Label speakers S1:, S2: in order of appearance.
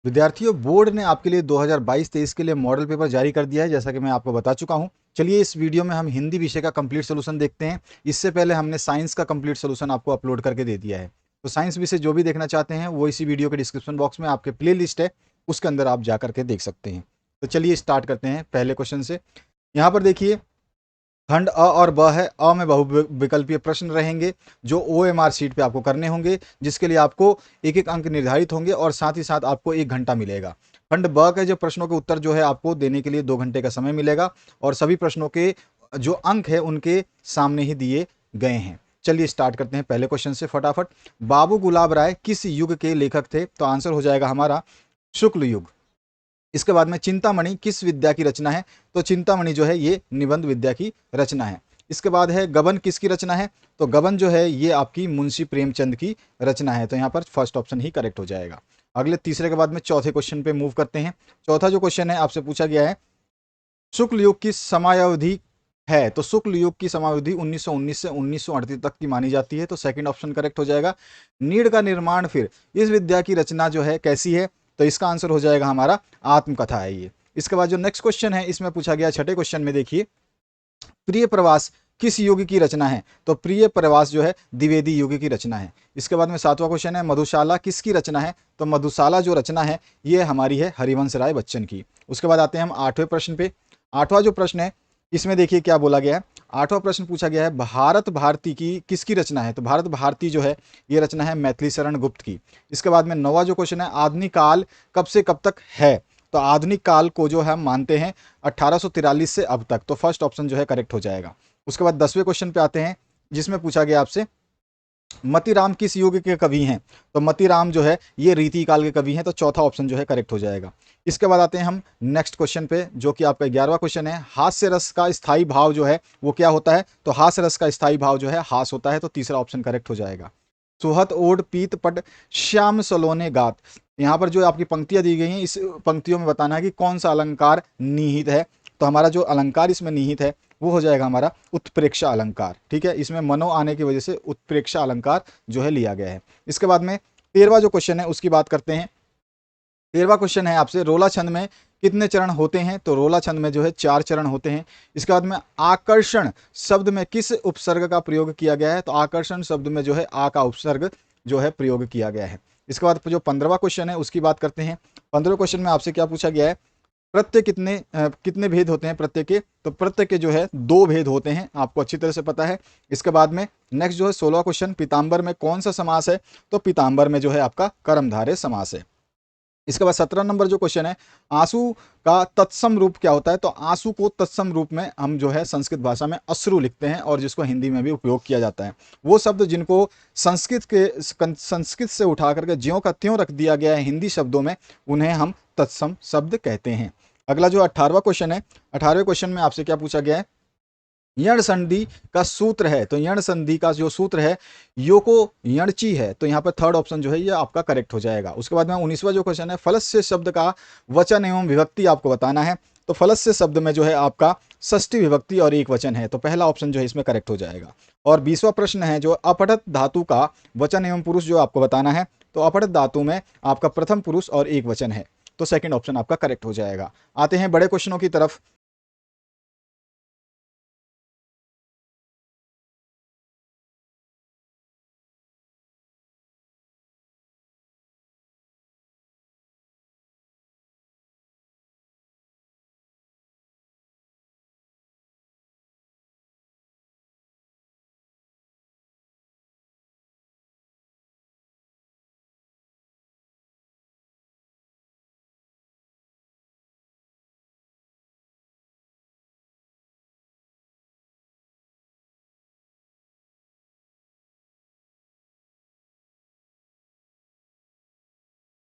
S1: विद्यार्थियों, बोर्ड ने आपके लिए 2022-23 के लिए मॉडल पेपर जारी कर दिया है, जैसा कि मैं आपको बता चुका हूं। चलिए इस वीडियो में हम हिंदी विषय का कंप्लीट सोल्यूशन देखते हैं। इससे पहले हमने साइंस का कंप्लीट सोल्यूशन आपको अपलोड करके दे दिया है। तो साइंस विषय जो भी देखना चाहते हैं वो इसी वीडियो के डिस्क्रिप्शन बॉक्स में आपके प्ले लिस्ट है, उसके अंदर आप जा करके देख सकते हैं। तो चलिए स्टार्ट करते हैं पहले क्वेश्चन से। यहाँ पर देखिए, खंड अ और ब है। अ में बहुविकल्पीय प्रश्न रहेंगे जो OMR शीट पे आपको करने होंगे, जिसके लिए आपको एक एक अंक निर्धारित होंगे और साथ ही साथ आपको 1 घंटा मिलेगा। खंड ब के जो प्रश्नों के उत्तर जो है आपको देने के लिए 2 घंटे का समय मिलेगा और सभी प्रश्नों के जो अंक है उनके सामने ही दिए गए हैं। चलिए स्टार्ट करते हैं पहले क्वेश्चन से फटाफट। बाबू गुलाब राय किस युग के लेखक थे? तो आंसर हो जाएगा हमारा शुक्ल युग। इसके बाद में चिंतामणि किस विद्या की रचना है? तो चिंतामणि जो है ये निबंध विद्या की रचना है। इसके बाद है गबन किसकी रचना है? तो गबन जो है ये आपकी मुंशी प्रेमचंद की रचना है। तो यहाँ पर फर्स्ट ऑप्शन ही करेक्ट हो जाएगा। अगले तीसरे के बाद में चौथे क्वेश्चन पे मूव करते हैं। चौथा जो क्वेश्चन है आपसे पूछा गया है, शुक्ल युग की समयावधि है? तो शुक्ल युग की समयावधि 1919 से 1938 तक की मानी जाती है। तो सेकंड ऑप्शन करेक्ट हो जाएगा। नीड़ का निर्माण फिर इस विद्या की रचना जो है कैसी है? तो इसका आंसर हो जाएगा हमारा आत्मकथा है ये। इसके बाद जो नेक्स्ट क्वेश्चन है इसमें पूछा गया छठे क्वेश्चन में, देखिए, प्रिय प्रवास किस युग की रचना है? तो प्रिय प्रवास जो है द्विवेदी युग की रचना है। इसके बाद में सातवां क्वेश्चन है, मधुशाला किसकी रचना है? तो मधुशाला जो रचना है ये हमारी है हरिवंश राय बच्चन की। उसके बाद आते हैं हम आठवें प्रश्न पे। आठवां जो प्रश्न है इसमें देखिए क्या बोला गया है। आठवां प्रश्न पूछा गया है, भारत भारती की किसकी रचना है? तो भारत भारती जो है ये रचना है मैथिली शरण गुप्त की। इसके बाद में नौवां जो क्वेश्चन है, आधुनिक काल कब से कब तक है? तो आधुनिक काल को जो हम मानते हैं 1843 से अब तक। तो फर्स्ट ऑप्शन जो है करेक्ट हो जाएगा। उसके बाद 10वें क्वेश्चन पे आते हैं जिसमें पूछा गया आपसे, मतीराम किस युग के कवि हैं? तो मतीराम जो है ये रीति काल के कवि हैं। तो चौथा ऑप्शन जो है करेक्ट हो जाएगा। इसके बाद आते हैं हम नेक्स्ट क्वेश्चन पे जो कि आपका 11वां क्वेश्चन है, हास्य रस का स्थायी भाव जो है वो क्या होता है? तो हास्य रस का स्थायी भाव जो है हास होता है। तो तीसरा ऑप्शन करेक्ट हो जाएगा। सुहत ओढ़ पीत पट श्याम सलोने गात, यहाँ पर जो आपकी पंक्तियां दी गई हैं इस पंक्तियों में बताना है कि कौन सा अलंकार निहित है। तो हमारा जो अलंकार इसमें निहित है वो हो जाएगा हमारा उत्प्रेक्षा अलंकार। ठीक है, इसमें मनो आने की वजह से उत्प्रेक्षा अलंकार जो है लिया गया है। इसके बाद में 13वां जो क्वेश्चन है उसकी बात करते हैं। 13वां क्वेश्चन है आपसे, रोला छंद में कितने चरण होते हैं? तो रोला छंद में जो है 4 चरण होते हैं। इसके बाद में आकर्षण शब्द में किस उपसर्ग का प्रयोग किया गया है? तो आकर्षण शब्द में जो है आ का उपसर्ग जो है प्रयोग किया गया है। इसके बाद जो 15वां क्वेश्चन है उसकी बात करते हैं। 15वें क्वेश्चन में आपसे क्या पूछा गया है, प्रत्यय कितने भेद होते हैं प्रत्यय के? तो प्रत्यय के जो है 2 भेद होते हैं, आपको अच्छी तरह से पता है। इसके बाद में नेक्स्ट जो है 16वां क्वेश्चन, पीताम्बर में कौन सा समास है? तो पीताम्बर में जो है आपका कर्मधारय समास है। इसके बाद 17 नंबर जो क्वेश्चन है, आंसू का तत्सम रूप क्या होता है? तो आंसू को तत्सम रूप में हम जो है संस्कृत भाषा में अश्रु लिखते हैं और जिसको हिंदी में भी उपयोग किया जाता है। वो शब्द जिनको संस्कृत से उठा करके ज्यों का त्यों रख दिया गया है हिंदी शब्दों में, उन्हें हम तत्सम शब्द कहते हैं। अगला जो 18वां क्वेश्चन है, 18वें क्वेश्चन में आपसे क्या पूछा गया है, यण संधि का सूत्र है? तो यण संधि का जो सूत्र है योको यणची है। तो यहाँ पर थर्ड ऑप्शन जो है ये आपका करेक्ट हो जाएगा। उसके बाद में 19वां जो क्वेश्चन है, फलस्य शब्द का वचन एवं विभक्ति आपको बताना है। तो फलस्य शब्द में जो है आपका षष्ठी विभक्ति और एक वचन है। तो पहला ऑप्शन जो है इसमें करेक्ट हो जाएगा। और 20वां प्रश्न है जो अपठत धातु का वचन एवं पुरुष जो आपको बताना है। तो अपठत धातु में आपका प्रथम पुरुष और एक वचन है। तो सेकंड ऑप्शन आपका करेक्ट हो जाएगा। आते हैं बड़े क्वेश्चनों की तरफ।